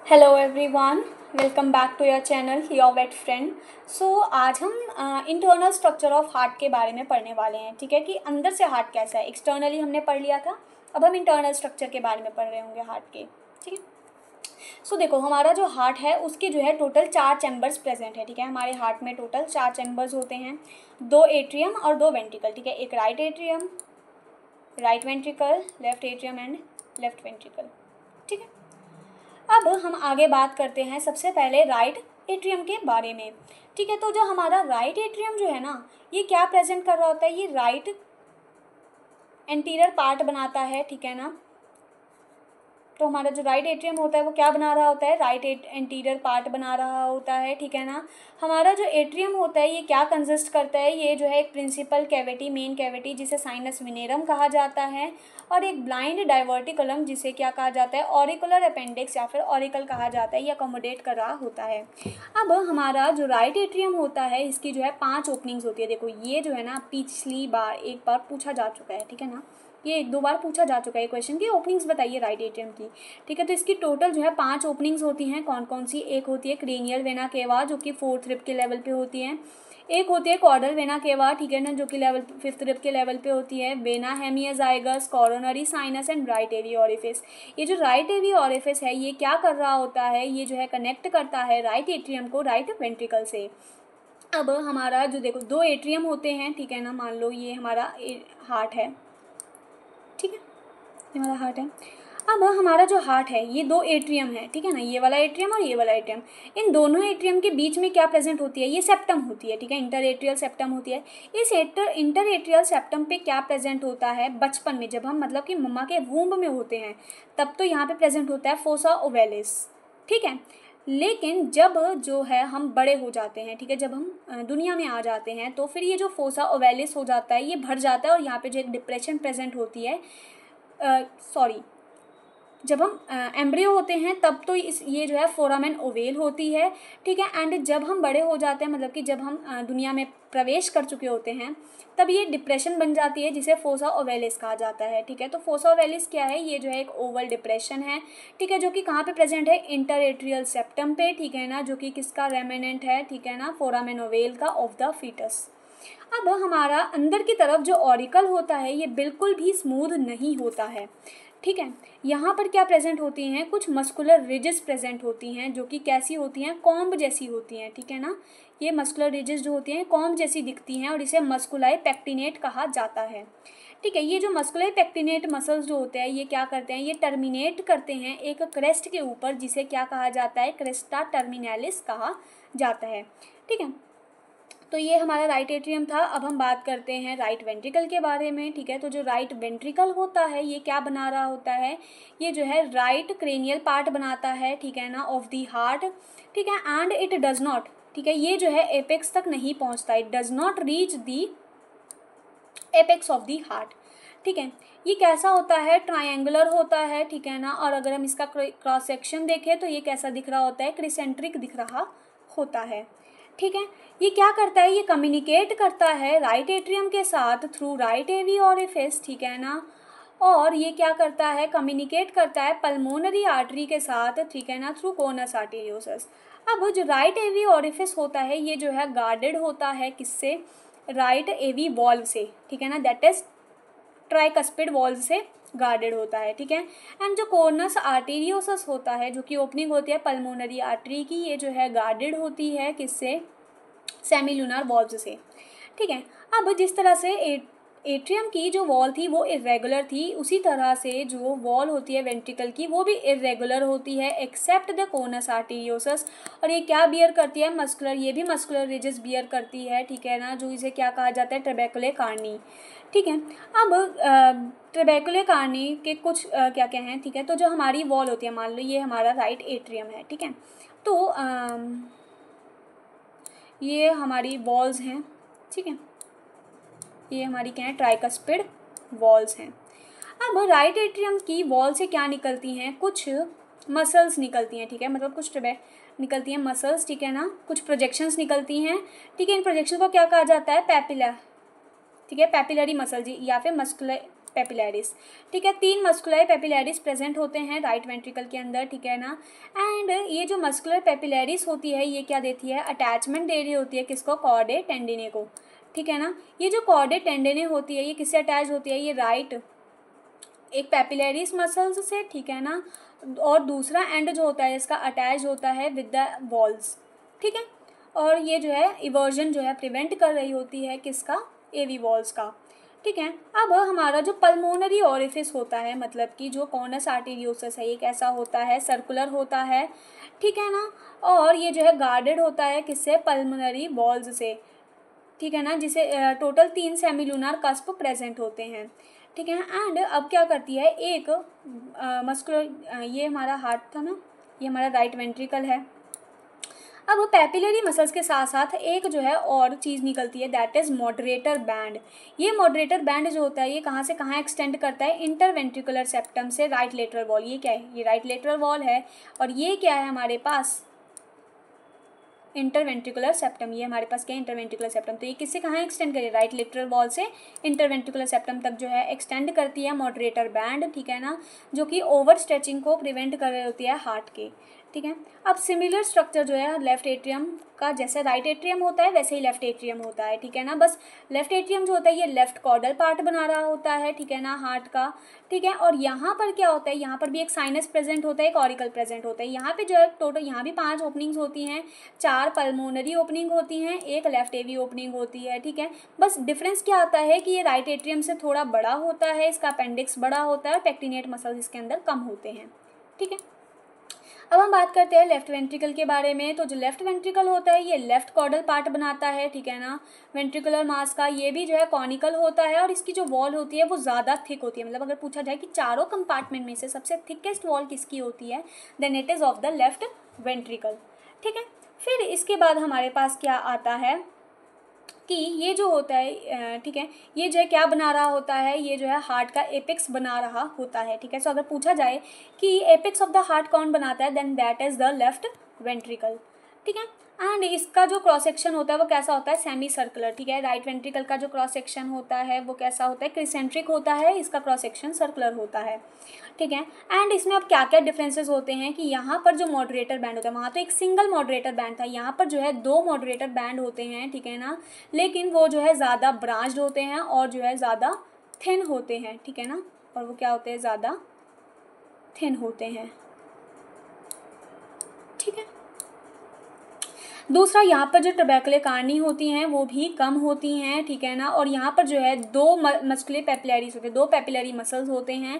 Hello everyone, welcome back to your channel your wait friend. So आज हम internal structure of heart के बारे में पढ़ने वाले हैं। ठीक है कि अंदर से हार्ट कैसा है। एक्सटर्नली हमने पढ़ लिया था, अब हम इंटरनल स्ट्रक्चर के बारे में पढ़ रहे होंगे हार्ट के। ठीक है, सो देखो हमारा जो हार्ट है उसके जो है टोटल 4 चैम्बर्स प्रेजेंट है। ठीक है, हमारे हार्ट में टोटल 4 चैम्बर्स होते हैं, 2 एट्रियम और 2 वेंट्रिकल। ठीक है, एक right atrium, right ventricle, left atrium and left ventricle. ठीक है, अब हम आगे बात करते हैं सबसे पहले राइट एट्रियम के बारे में। ठीक है, तो जो हमारा राइट एट्रियम जो है ना, ये क्या प्रेजेंट कर रहा होता है, ये राइट एंटीरियर पार्ट बनाता है। ठीक है ना, तो हमारा जो राइट एट्रियम होता है वो क्या बना रहा होता है, राइट एंटीरियर पार्ट बना रहा होता है। ठीक है ना, हमारा जो एट्रियम होता है ये क्या कंसिस्ट करता है, ये जो है एक प्रिंसिपल कैविटी, मेन कैविटी जिसे साइनस विनेरम कहा जाता है, और एक ब्लाइंड डाइवर्टिकुलम जिसे क्या कहा जाता है, ऑरिकुलर अपेंडिक्स या फिर ऑरिकल कहा जाता है, ये अकोमोडेट कर रहा होता है। अब हमारा जो राइट एट्रियम होता है इसकी जो है 5 ओपनिंग्स होती है। देखो ये जो है ना पिछली बार एक बार पूछा जा चुका है। ठीक है ना, ये 1-2 बार पूछा जा चुका है क्वेश्चन की ओपनिंग्स बताइए राइट एट्रियम की। ठीक है, तो इसकी टोटल जो है 5 ओपनिंग्स होती हैं। कौन कौन सी, एक होती है क्रेनियल वेना केवा जो कि 4th रिब के लेवल पे होती है, एक होती है कॉर्डल वेना केवा, ठीक है ना, जो कि लेवल 5th रिब के लेवल पे होती है, vena hemiazygos, coronary sinus and right AV orifice. ये जो राइट एवी ऑरिफिस है ये क्या कर रहा होता है, ये जो है कनेक्ट करता है राइट एट्रियम को राइट वेंट्रिकल से। अब हमारा जो देखो 2 एट्रियम होते हैं। ठीक है ना, मान लो ये हमारा हार्ट है। ठीक है, ये हमारा हार्ट है। अब हमारा जो हार्ट है ये 2 एट्रियम है। ठीक है ना, ये वाला एट्रियम और ये वाला एट्रियम, इन दोनों एट्रियम के बीच में क्या प्रेजेंट होती है, ये सेप्टम होती है। ठीक है, इंटर एट्रियल सेप्टम होती है। इस इंटर एट्रियल सेप्टम पे क्या प्रेजेंट होता है, बचपन में जब हम मतलब कि मम्मा के वूम्ब में होते हैं तब तो यहाँ पे प्रेजेंट होता है फोसा ओवेलिस। ठीक है, लेकिन जब जो है हम बड़े हो जाते हैं, ठीक है, जब हम दुनिया में आ जाते हैं तो फिर ये जो फोसा ओवेलिस हो जाता है ये भर जाता है और यहाँ पे जो एक डिप्रेशन प्रेजेंट होती है, सॉरी, जब हम एम्ब्रियो होते हैं तब तो ये जो है फोरामेन ओवेल होती है। ठीक है, एंड जब हम बड़े हो जाते हैं मतलब कि जब हम दुनिया में प्रवेश कर चुके होते हैं तब ये डिप्रेशन बन जाती है जिसे फोसा ओवेलिस कहा जाता है। ठीक है, तो फोसा ओवेलिस क्या है, ये जो है एक ओवल डिप्रेशन है। ठीक है, जो कि कहाँ पे प्रेजेंट है, इंटर एट्रियल सेप्टम पे। ठीक है ना, जो कि किसका रेमिनेंट है, ठीक है ना, फोरामेन ओवेल का ऑफ द फीटस। अब हमारा अंदर की तरफ जो ऑरिकल होता है ये बिल्कुल भी स्मूथ नहीं होता है। ठीक है, यहाँ पर क्या प्रेजेंट होती हैं, कुछ मस्कुलर रिजेस प्रेजेंट होती हैं जो कि कैसी होती हैं, कॉम्ब जैसी होती हैं। ठीक है ना, ये मस्कुलर रिजेस जो होती हैं कॉम्ब जैसी दिखती हैं और इसे मस्कुलाई पेक्टिनेट कहा जाता है। ठीक है, ये जो मस्कुलाई पेक्टिनेट मसल्स जो होते हैं ये क्या करते हैं, ये टर्मिनेट करते हैं एक क्रेस्ट के ऊपर जिसे क्या कहा जाता है, क्रेस्टा टर्मिनालिस कहा जाता है। ठीक है, तो ये हमारा राइट एट्रियम था। अब हम बात करते हैं राइट वेंट्रिकल के बारे में। ठीक है, तो जो राइट वेंट्रिकल होता है ये क्या बना रहा होता है, ये जो है राइट क्रेनियल पार्ट बनाता है। ठीक है ना, ऑफ दी हार्ट। ठीक है, एंड इट डज नॉट, ठीक है, ये जो है एपेक्स तक नहीं पहुंचता, it does not reach the apex of the heart. ठीक है, ये कैसा होता है, ट्रायंगुलर होता है। ठीक है ना, और अगर हम इसका क्रॉस सेक्शन देखें तो ये कैसा दिख रहा होता है, क्रिसेंट्रिक दिख रहा होता है। ठीक है, ये क्या करता है, ये कम्युनिकेट करता है राइट एट्रियम के साथ थ्रू राइट एवी ऑरिफिस। ठीक है ना, और ये क्या करता है, कम्युनिकेट करता है पल्मोनरी आर्टरी के साथ। ठीक है ना, थ्रू कोनस आर्टेरियोसस। अब जो राइट एवी ऑरिफिस होता है ये जो है गार्डेड होता है किससे, राइट एवी वॉल्व से। ठीक है ना, दैट इज ट्राइकस्पिड वॉल्व से गार्डेड होता है। ठीक है, एंड जो कोर्नस आर्टेरियोसस होता है जो कि ओपनिंग होती है पल्मोनरी आर्टरी की, ये जो है गार्डेड होती है किससे, सेमीलुनर वॉल्व्स से। ठीक है, अब जिस तरह से एट्रियम की जो वॉल थी वो इरेगुलर थी, उसी तरह से जो वॉल होती है वेंट्रिकल की वो भी इरेगुलर होती है एक्सेप्ट द कोनस आर्टेरियोसस। और ये क्या बियर करती है, मस्कुलर, ये भी मस्कुलर रिजेस बियर करती है। ठीक है ना, जो इसे क्या कहा जाता है, ट्रेबेकुले कार्नी। ठीक है, अब ट्रेबेकुले कार्नी के कुछ क्या क्या हैं। ठीक है, तो जो हमारी वॉल होती है, मान लो ये हमारा राइट एट्रियम है। ठीक है, तो ये हमारी वॉल्स हैं। ठीक है, ये हमारी क्या है, ट्राइकस्पिड वॉल्स हैं। अब राइट एट्रियम की वॉल से क्या निकलती हैं, कुछ मसल्स निकलती हैं। ठीक है, मतलब कुछ निकलती हैं मसल्स। ठीक है ना, कुछ प्रोजेक्शंस निकलती हैं। ठीक है, इन प्रोजेक्शन को क्या कहा जाता है, पैपिला। ठीक है, पैपिलरी मसल जी, या फिर मस्कुलर पेपिलैरिस, ठीक है। 3 मस्कुलर पेपिलैरिस प्रेजेंट होते हैं राइट वेंट्रिकल के अंदर, ठीक है ना। एंड ये जो मस्कुलर पेपिलैरिस होती है ये क्या देती है, अटैचमेंट दे रही होती है किसको, कॉर्डे टेंडिने को, ठीक है ना। ये जो कॉर्डे टेंडिने होती है ये किससे अटैच होती है, ये राइट एक पेपिलैरिस मसल्स से, ठीक है ना, और दूसरा एंड जो होता है इसका अटैच होता है विद द वॉल्स, ठीक है। और ये जो है इवर्जन जो है प्रिवेंट कर रही होती है किसका, एवी वॉल्स का, ठीक है। अब हमारा जो पल्मोनरी ओरिफिस होता है, मतलब कि जो कॉर्नस आर्टेरियोसस है, ये कैसा होता है, सर्कुलर होता है, ठीक है ना। और ये जो है गार्डेड होता है किससे, पल्मोनरी वॉल्स से, ठीक है ना, जिसे टोटल 3 सेमिलुनर कस्प प्रेजेंट होते हैं, ठीक है। एंड अब क्या करती है, एक मस्कुलर, ये हमारा हार्ट था ना, ये हमारा राइट वेंट्रिकल है। अब पैपिलरी मसल्स के साथ साथ एक जो है और चीज़ निकलती है, दैट इज़ मॉडरेटर बैंड। ये मॉडरेटर बैंड जो होता है ये कहाँ से कहाँ एक्सटेंड करता है, इंटरवेंट्रिकुलर सेप्टम से राइट लेटरल वॉल। ये क्या है, ये राइट लेटरल वॉल है, और ये क्या है हमारे पास, इंटरवेंट्रिकुलर सेप्टम। ये हमारे पास क्या है, इंटरवेंट्रिकुलर सेप्टम। तो ये किससे कहाँ एक्सटेंड करिए, राइट लेटरल वॉल से इंटरवेंट्रिकुलर सेप्टम तक जो है एक्सटेंड करती है मॉडरेटर बैंड, ठीक है ना, जो कि ओवर स्ट्रेचिंग को प्रिवेंट कर रही होती है हार्ट के, ठीक है। अब सिमिलर स्ट्रक्चर जो है लेफ्ट एट्रियम का, जैसे राइट एट्रियम होता है वैसे ही लेफ्ट एट्रियम होता है, ठीक है ना। बस लेफ्ट एट्रियम जो होता है ये लेफ्ट कॉर्डल पार्ट बना रहा होता है, ठीक है ना, हार्ट का, ठीक है। और यहाँ पर क्या होता है, यहाँ पर भी एक साइनस प्रेजेंट होता है, एक ऑरिकल प्रेजेंट होता है। यहाँ पे जो है टोटल यहाँ भी 5 ओपनिंग्स होती हैं, 4 पल्मोनरी ओपनिंग होती हैं, एक लेफ्ट एवी ओपनिंग होती है, ठीक है। बस डिफरेंस क्या आता है कि ये राइट एट्रियम से थोड़ा बड़ा होता है, इसका अपेंडिक्स बड़ा होता है और पेक्टिनेट मसल्स इसके अंदर कम होते हैं, ठीक है। अब हम बात करते हैं लेफ्ट वेंट्रिकल के बारे में। तो जो लेफ्ट वेंट्रिकल होता है ये लेफ्ट कॉर्डल पार्ट बनाता है, ठीक है ना, वेंट्रिकुलर मास का। ये भी जो है कॉनिकल होता है और इसकी जो वॉल होती है वो ज़्यादा थिक होती है। मतलब अगर पूछा जाए कि चारों कंपार्टमेंट में से सबसे थिकेस्ट वॉल किसकी होती है, then it is of the left ventricle, ठीक है। फिर इसके बाद हमारे पास क्या आता है कि ये जो होता है, ठीक है, ये जो है क्या बना रहा होता है, ये जो है हार्ट का एपेक्स बना रहा होता है, ठीक है। सो अगर पूछा जाए कि एपेक्स ऑफ द हार्ट कौन बनाता है, then that is the left ventricle, ठीक है। एंड इसका जो क्रॉस सेक्शन होता है वो कैसा होता है, सेमी सर्कुलर, ठीक है। राइट वेंट्रिकल का जो क्रॉस सेक्शन होता है वो कैसा होता है, क्रिसेंट्रिक होता है, इसका क्रॉस सेक्शन सर्कुलर होता है, ठीक है। एंड इसमें अब क्या क्या डिफरेंसेस होते हैं कि यहाँ पर जो मॉडरेटर बैंड होता है, वहाँ तो एक सिंगल मॉडरेटर बैंड था, यहाँ पर जो है 2 मॉडरेटर बैंड होते हैं, ठीक है ना, लेकिन वो जो है ज़्यादा ब्रांच्ड होते हैं और जो है ज़्यादा थिन होते हैं, ठीक है ना, और वो क्या होते हैं, ज़्यादा थिन होते हैं, ठीक है। दूसरा, यहाँ पर जो ट्रबैकुलर कार्नी होती हैं वो भी कम होती हैं, ठीक है ना, और यहाँ पर जो है 2 मस्कुलर पेपिलरीज होते हैं, 2 पेपिलरी मसल्स होते हैं,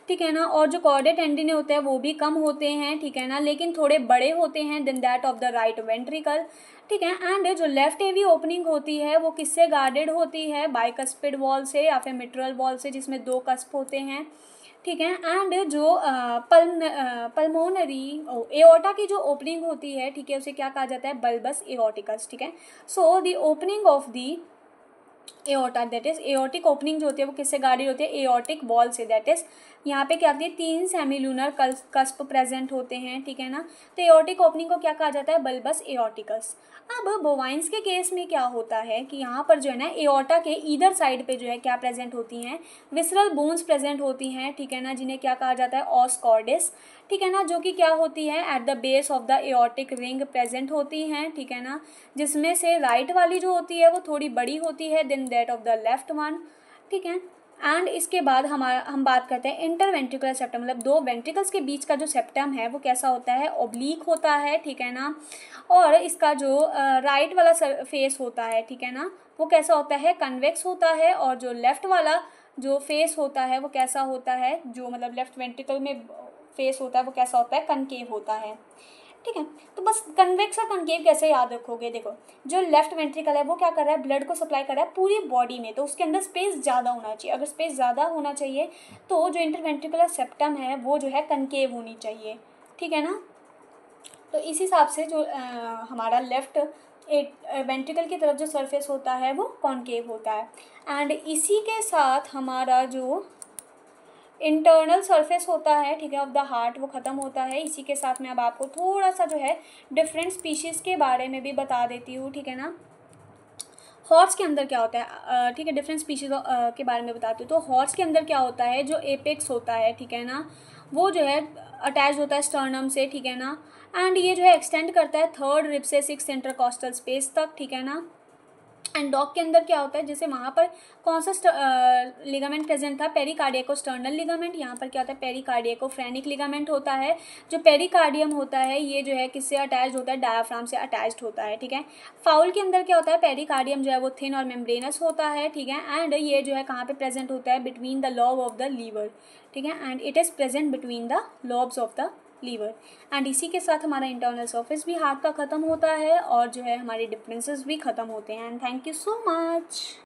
ठीक है ना, और जो कॉर्डे टेंडिने होते हैं वो भी कम होते हैं, ठीक है ना, लेकिन थोड़े बड़े होते हैं then that of the right ventricle, ठीक है। एंड जो लेफ्ट एवी ओपनिंग होती है वो किससे गार्डेड होती है, बाइकस्पिड वॉल से या फिर मिट्रल वॉल से, जिसमें 2 कस्प होते हैं, ठीक है। एंड जो पल्मोनरी एओर्टा की जो ओपनिंग होती है, ठीक है, उसे क्या कहा जाता है, बल्बस एओर्टिकस, ठीक है। So the opening of the aorta, that is aortic opening जो होती है वो किससे गार्डेड होती है, एओर्टिक वॉल से, दैट इज यहाँ पे क्या होती है, 3 सेमिलुनर कस्प प्रेजेंट होते हैं, ठीक है ना। तो एओर्टिक ओपनिंग को क्या कहा जाता है, बल्बस एओर्टिकस। अब बोवाइंस के केस में क्या होता है कि यहाँ पर जो है ना एओर्टा के ईदर साइड पे जो है क्या प्रेजेंट होती हैं, विसरल बोन्स प्रेजेंट होती हैं, ठीक है ना, जिन्हें क्या कहा जाता है, ऑस कॉर्डिस, ठीक है ना, जो कि क्या होती है, at the base of the aortic ring present होती हैं, ठीक है ना, जिसमें से राइट वाली जो होती है वो थोड़ी बड़ी होती है then that of the left one, ठीक है। एंड इसके बाद हम बात करते हैं इंटरवेंट्रिकुलर सेप्टम, मतलब 2 वेंट्रिकल्स के बीच का जो सेप्टम है वो कैसा होता है, ओब्लीक होता है, ठीक है ना, और इसका जो राइट वाला फेस होता है, ठीक है ना, वो कैसा होता है, कन्वेक्स होता है, और जो लेफ्ट वाला जो फेस होता है वो कैसा होता है, जो मतलब लेफ्ट वेंट्रिकल में फेस होता है वो कैसा होता है, कनकेव होता है, ठीक है। तो बस कन्वेक्स और कनकेव कैसे याद रखोगे, देखो जो लेफ्ट वेंट्रिकल है वो क्या कर रहा है, ब्लड को सप्लाई कर रहा है पूरी बॉडी में, तो उसके अंदर स्पेस ज़्यादा होना चाहिए। अगर स्पेस ज़्यादा होना चाहिए तो जो इंटरवेंट्रिकुलर सेप्टम है वो जो है कनकेव होनी चाहिए, ठीक है ना। तो इस हिसाब से जो हमारा लेफ्ट वेंट्रिकल की तरफ जो सरफेस होता है वो कॉनकेव होता है। एंड इसी के साथ हमारा जो इंटरनल सरफेस होता है, ठीक है, ऑफ द हार्ट, वो ख़त्म होता है। इसी के साथ मैं अब आपको थोड़ा सा जो है डिफरेंट स्पीशीज़ के बारे में भी बता देती हूँ, ठीक है ना। हॉर्स के अंदर क्या होता है, ठीक है, डिफरेंट स्पीशीज़ के बारे में बताती हूँ। तो हॉर्स के अंदर क्या होता है, जो एपेक्स होता है, ठीक है ना, वो जो है अटैच होता है स्टर्नम से, ठीक है ना, एंड ये जो है एक्सटेंड करता है थर्ड रिब से 6th इंटरकॉस्टल स्पेस तक, ठीक है ना। एंड डॉग के अंदर क्या होता है, जैसे वहाँ पर कौन सा लिगामेंट प्रेजेंट था, पेरिकार्डियको स्टर्नल लिगामेंट, यहाँ पर क्या होता है, पेरिकार्डियको फ्रेनिक लिगामेंट होता है। जो पेरिकार्डियम होता है ये जो है किससे अटैच्ड होता है, डायाफ्राम से अटैच्ड होता है, ठीक है। फाउल के अंदर क्या होता है, पेरिकार्डियम जो है वो थिन और मेम्ब्रेनस होता है, ठीक है, एंड ये जो है कहाँ पे प्रेजेंट होता है, between the lobe of the liver, ठीक है, and it is present between the lobes of the liver. And इसी के साथ हमारा इंटरनल सर्फेस भी हार्ट का ख़त्म होता है और जो है हमारे डिफरेंसेस भी ख़त्म होते हैं। And thank you so much.